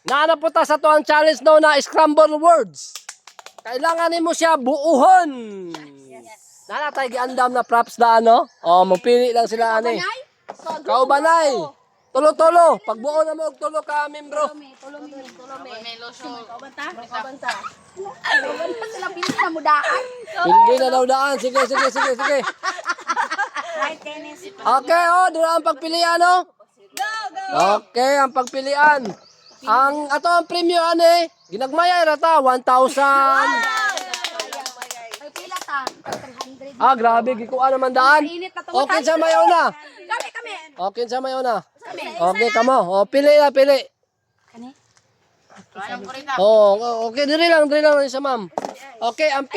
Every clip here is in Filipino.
Naanapunta sa to ang challenge no na scramble words. Kailangan nimo siya buuhon. Nanatay giandam na props na ano? Oh, magpili lang sila ani. Kaubanay. Tulo-tulo. Pagbuo na mo og tulo ka membro. Tulo mi. Kabanta. Kabanta sila pili na mudaan. Hindi na daw daan. Sige. Right tennis. Okay, oh, dira ang pagpilian oh. Okay, ang pagpilian. Ang ato ang premium ani, ginagmayay ra ta 1,000. Ay pila ta. 300. Ah, grabe gikuan naman daan. Okay sa mayo na. Kami. Okay sa mayo na. Okay kamo. Oh, pili na, pili. Kani? Oh, okay diri lang sa ma'am. Okay, ang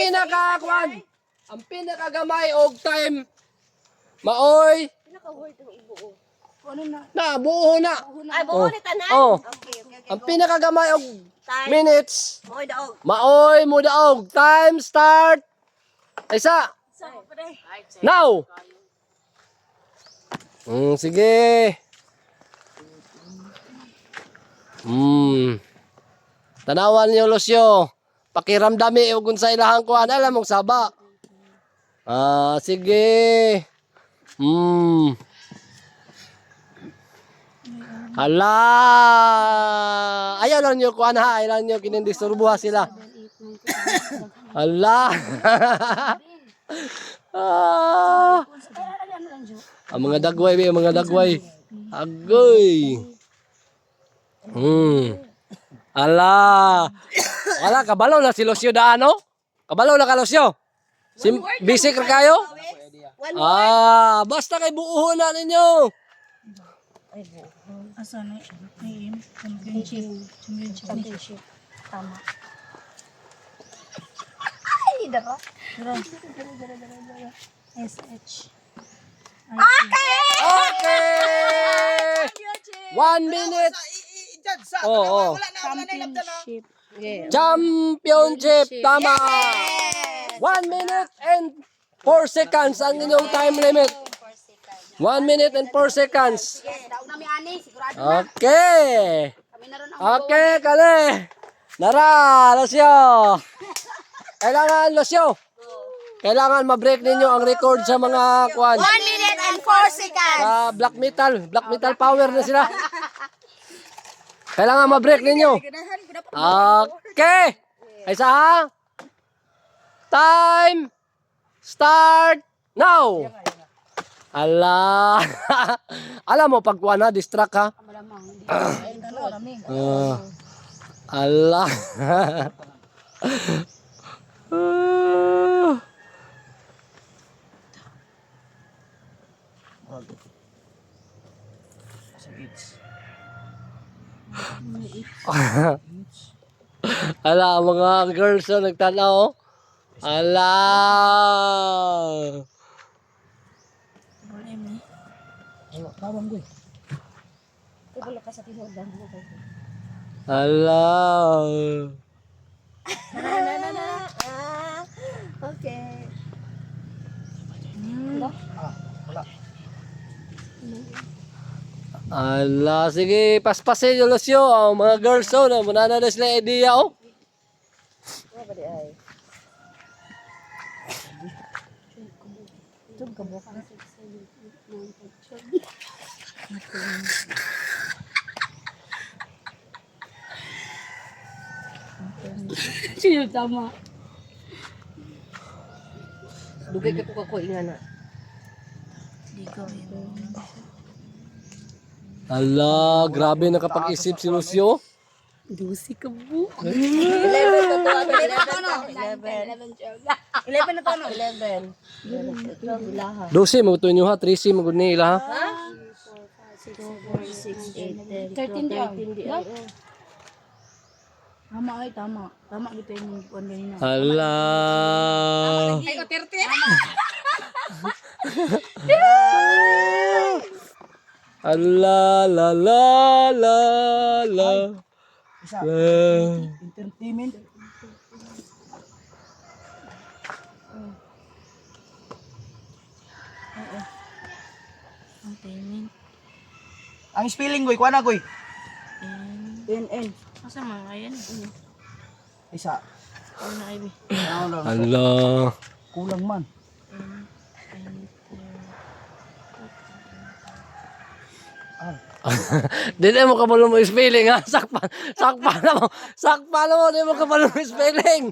pinaka gamay og time maoy Ano na? na buo na. Ay buo ni tanan. Oh. Okay. Ang pinaka gamay og minutes Moy daog. maoy mo daog. Time start. Isa. Now. Sige. Tanawan niyo Lucio. Pakiramdami og unsa ilahang kuan alam mong saba. Sige. Hala. Ayaw lang niyo kuan ha, ayaw lang niyo kinindisturbuha sila. Hala. Ang mga dagway. Agoy. Ala. Wala, kabalo na si Lucio Daano. Kabalo na ka, Lucio. Bisik ra kayo? Basta kay buuhon na ninyo. Asa na? Championship. Tama. Ay, dara. SH. Okay. 1 minute. Oh. Championship. Championship. Tama. 1 minute and 4 seconds ang inyong time limit. 1 minute and 4 seconds. Daw na mi ani, sigurado na. Okay. Kami na ron ang Okay, kali. Nara, Lucio. Kailangan ma-break ninyo ang record sa mga kuan. 1 minute and 4 seconds. Sa black metal power na sila. Kailangan ma-break ninyo. Okay. Isa ha. Time. Start. Now. Ala. Alam mo pag kuan na distract ha. Ala. Ala, mga girls na nagtanaw. Ala. Ala. Okay. Ala, sige, paspasin yung Lucio. Oh, mga girls, oh, muna na sila idea, oh. Sino tama? Dugay ka ko ingana. Ala, grabe nakapag-isip si Lucio. Dusi ka bu. 11 na to. 11 na to no. 11. 12 ilaha. 12, magutuin nyo ha. 13, magud ni ila ha. 6, 8, 10, 13 di ay. 13 di ay. Tama ay tama. Tama gito yung kuan ganina. Ala. Ay ko 30. Ala, la, la, la, la. Entertainment. Ang timing. Ang spelling koy, kuha na koy. N. Masa mga ayan? Isa. Ano na Ivy? Hala. Kulang man. Di na mo kabalo mo spelling ha. Sakpan na mo. Sakpan na mo. Di mo kabalo mo spelling.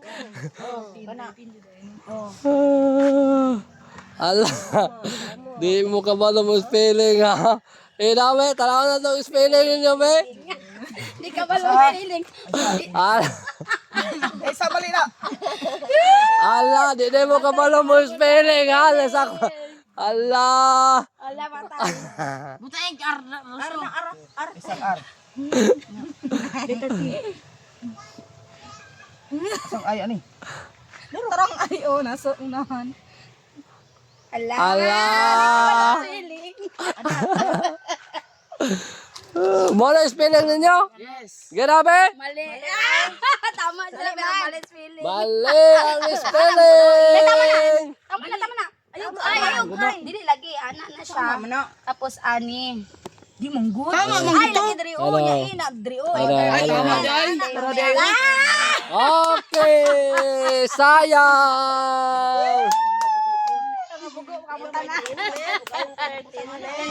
Hala. Di mo kabalo mo spelling ha. Eh dami, tanaw na itong spelling ninyo, be. Hindi ka ba lumiling? Hala. Isa mali na. Hala, di na mo kabalo mo spelling ha. Sakpan. Hala. Wala mata. Butay ar ar. Isang R. Isang ay ani. Tarong ay o naso unahan. Hala. Mo na spelling ninyo? Yes. Grabe. Mali. Tama sila mali spelling. Mali ang spelling. Tama na. Ayun. Dili lagi ana na siya. Tapos ani. Di monggut. Tama Ay, lagi diri o. Ano? Nya ina diri o. Ano? Ay, Ano? pero di Okay, sayang.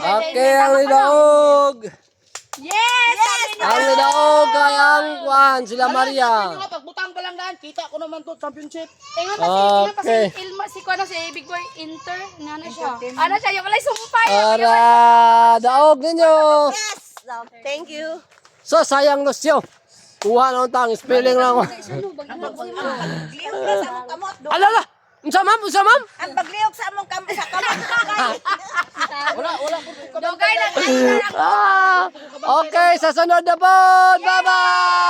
Okay, ang lidaog. Yes! Ang lidaog kay ang Juan, sila Maria. Pagbutang pa lang daan, kita ko naman to championship. Ingon pa Okay. si Ilma si Kuano si Big Boy Inter nga na siya. Ano siya yung walay sumpay. Para daog ninyo. Thank you. So, sayang Lucio. Kuha na tang spelling lang. Pagliyok ka sa among kamot. Alala! Unsa ma'am? Unsa ma'am? Ang pagliyok sa among kamot sa kamot. Dugay lang. Okay, sa sunod na po. Bye-bye!